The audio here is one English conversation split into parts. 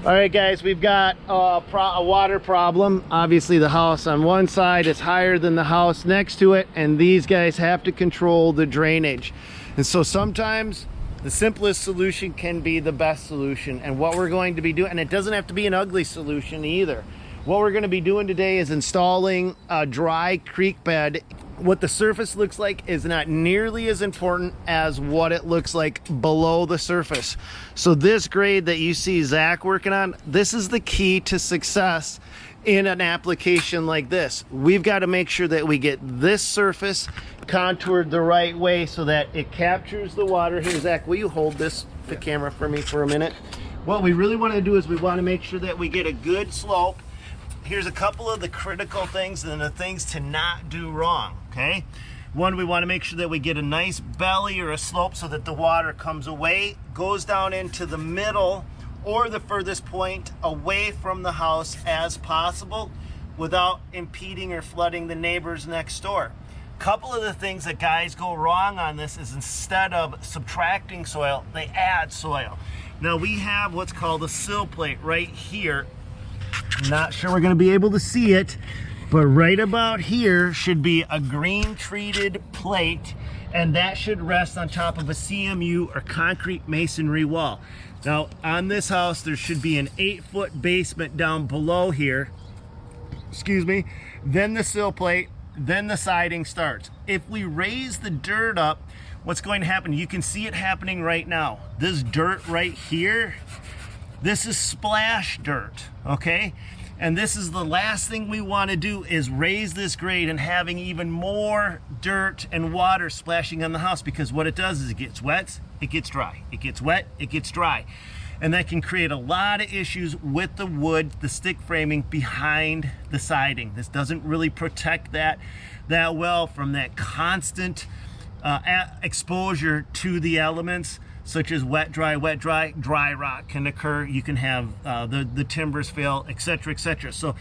All right, guys, we've got a water problem. Obviously, the house on one side is higher than the house next to it, and these guys have to control the drainage. And so sometimes the simplest solution can be the best solution. And what we're going to be doing, and it doesn't have to be an ugly solution either. What we're going to be doing today is installing a dry creek bed. What the surface looks like is not nearly as important as what it looks like below the surface. So this grade that you see Zach working on, this is the key to success in an application like this. We've got to make sure that we get this surface contoured the right way so that it captures the water. Here, Zach, will you hold this, the camera for me for a minute? What we really want to do is we want to make sure that we get a good slope. Here's a couple of the critical things and the things to not do wrong, okay? One, we want to make sure that we get a nice belly or a slope so that the water comes away, goes down into the middle or the furthest point away from the house as possible without impeding or flooding the neighbors next door. Couple of the things that guys go wrong on this is instead of subtracting soil, they add soil. Now we have what's called a sill plate right here. Not sure we're going to be able to see it, but right about here should be a green treated plate, and that should rest on top of a CMU or concrete masonry wall. Now on this house there should be an 8-foot basement down below here, excuse me, then the sill plate, then the siding starts. If we raise the dirt up, what's going to happen, you can see it happening right now. This dirt right here, this is splash dirt, okay? And this is the last thing we want to do is raise this grade and having even more dirt and water splashing on the house, because what it does is it gets wet, it gets dry. It gets wet, it gets dry. And that can create a lot of issues with the wood, the stick framing behind the siding. This doesn't really protect that well from that constant exposure to the elements, such as wet, dry, dry rot can occur. You can have the timbers fail, etc., etc. So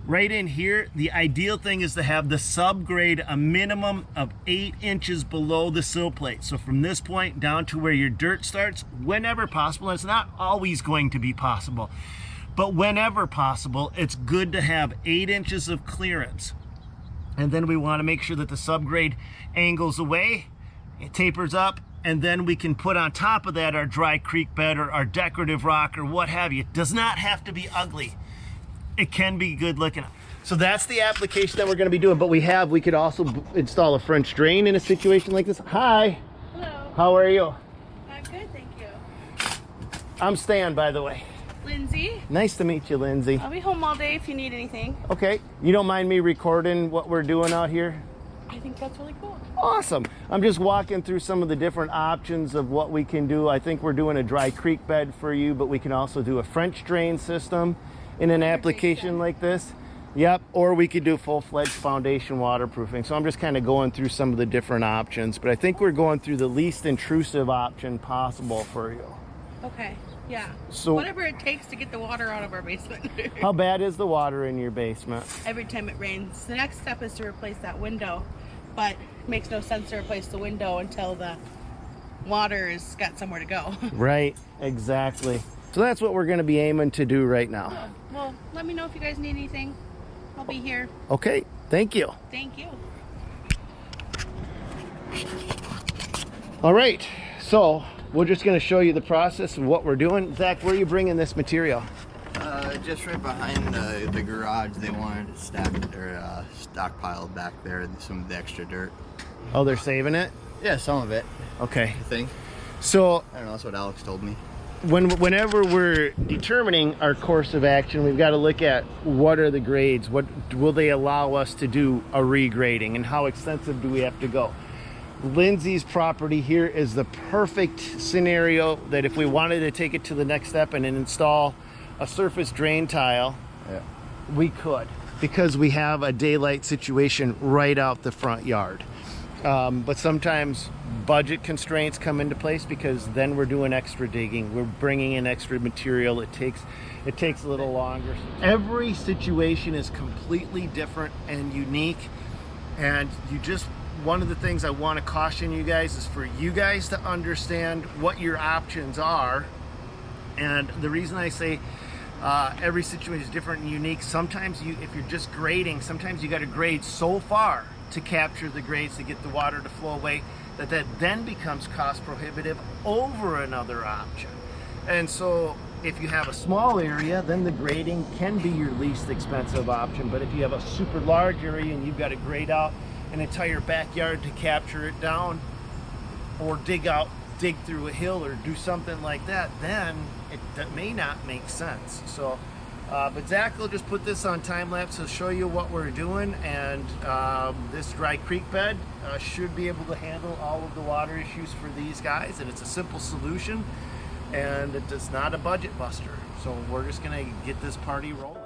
right in here, the ideal thing is to have the subgrade a minimum of 8 inches below the sill plate. So from this point down to where your dirt starts, whenever possible, and it's not always going to be possible, but whenever possible, it's good to have 8 inches of clearance. And then we want to make sure that the subgrade angles away, it tapers up, and then we can put on top of that our dry creek bed or our decorative rock or what have you. It does not have to be ugly. It can be good looking. So that's the application that we're going to be doing, but we could also install a French drain in a situation like this. Hi. Hello. How are you? I'm good, thank you. I'm Stan, by the way. Lindsay. Nice to meet you, Lindsay. I'll be home all day if you need anything. Okay. You don't mind me recording what we're doing out here? I think that's really cool. Awesome. I'm just walking through some of the different options of what we can do. I think we're doing a dry creek bed for you, but we can also do a French drain system in an application like this. Yep, or we could do full-fledged foundation waterproofing. So I'm just kind of going through some of the different options, but I think we're going through the least intrusive option possible for you. Okay, yeah. So whatever it takes to get the water out of our basement. how bad is the water in your basement? Every time it rains. The next step is to replace that window, but it makes no sense to replace the window until the water has got somewhere to go. Right, exactly. So that's what we're going to be aiming to do right now. Well, let me know if you guys need anything. I'll be here. Okay, thank you. Thank you. All right, so we're just going to show you the process of what we're doing. Zach, where are you bringing this material? Just right behind the garage. They wanted it stacked or stockpiled back there, some of the extra dirt. Oh, they're saving it? Yeah, some of it. Okay. I think. So I don't know. That's what Alex told me. whenever we're determining our course of action, we've got to look at what are the grades, what will they allow us to do a regrading, and how extensive do we have to go. Lindsay's property here is the perfect scenario that if we wanted to take it to the next step and install a surface drain tile, we could, because we have a daylight situation right out the front yard. But sometimes budget constraints come into place, because then we're doing extra digging, we're bringing in extra material. It takes a little longer. Every situation is completely different and unique, and one of the things I want to caution you guys is for you guys to understand what your options are And the reason I say every situation is different and unique, sometimes if you're just grading, sometimes you got to grade so far to capture the grades to get the water to flow away that then becomes cost prohibitive over another option. And so if you have a small area, then the grading can be your least expensive option. But if you have a super large area and you've got to grade out an entire backyard to capture it down, or dig through a hill or do something like that, then that may not make sense. So but Zach will just put this on time lapse to show you what we're doing, and this dry creek bed should be able to handle all of the water issues for these guys, and it's a simple solution, and it's not a budget buster. So we're just gonna get this party rolling.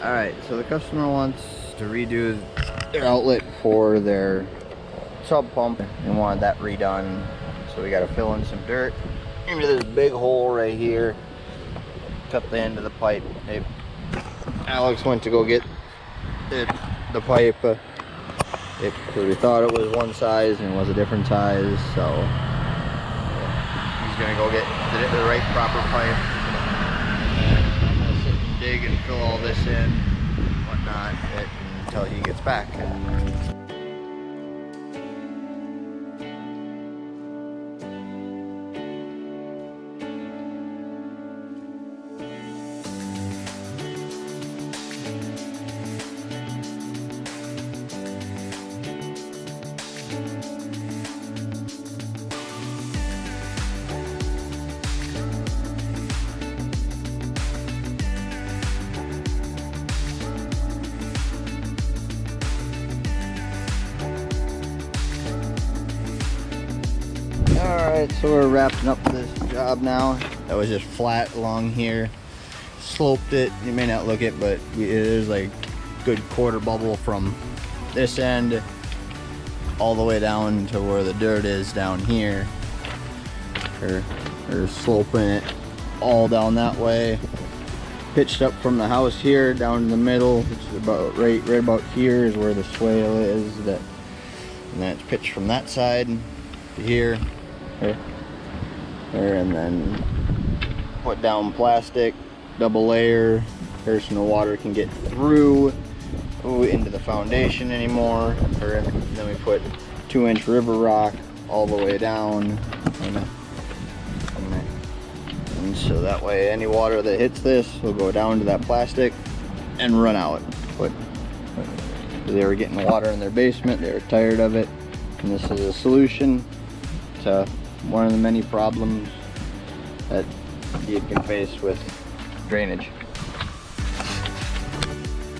Alright, so the customer wants to redo their outlet for their sub pump and wanted that redone. So we got to fill in some dirt into this big hole right here. Cut the end of the pipe. Hey, Alex went to go get the pipe because we thought it was one size and it was a different size. So he's gonna go get the right proper pipe. I'm gonna sit and dig and fill all this in and whatnot. on it until he gets back. Alright, so we're wrapping up this job now. That was just flat along here. Sloped it. You may not look it, but there's like good quarter bubble from this end all the way down to where the dirt is down here. We're sloping it all down that way. Pitched up from the house here down in the middle, which is about right about here is where the swale is. And then it's pitched from that side to here. There, and then put down plastic, double layer, so no water can get through into the foundation anymore. And then we put 2-inch river rock all the way down, and so that way any water that hits this will go down to that plastic and run out. But they were getting water in their basement, they were tired of it, and this is a solution to one of the many problems that you can face with drainage.